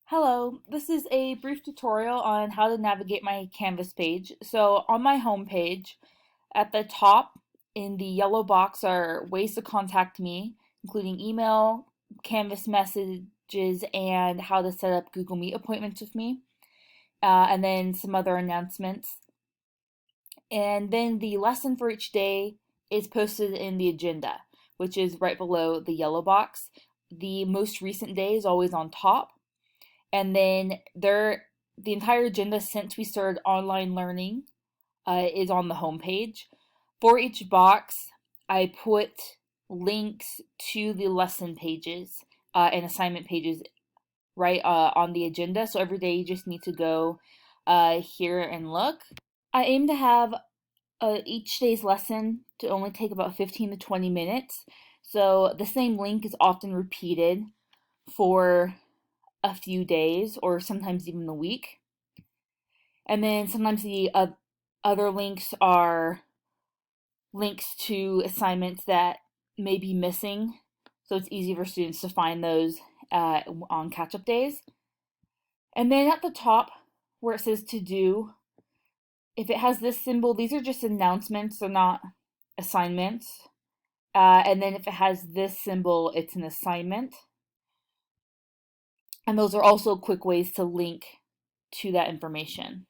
Hello, this is a brief tutorial on how to navigate my Canvas page. So on my home page, at the top in the yellow box are ways to contact me, including email, Canvas messages, and how to set up Google Meet appointments with me, and then some other announcements. And then the lesson for each day is posted in the agenda, which is right below the yellow box. The most recent day is always on top. And then the entire agenda since we started online learning is on the home page. For each box, I put links to the lesson pages and assignment pages right on the agenda. So every day you just need to go here and look. I aim to have each day's lesson to only take about 15 to 20 minutes. So the same link is often repeated for a few days or sometimes even a week. And then sometimes the other links are links to assignments that may be missing. So it's easy for students to find those on catch-up days. And then at the top where it says to do, if it has this symbol, these are just announcements, they're not assignments. And then if it has this symbol, it's an assignment. And those are also quick ways to link to that information.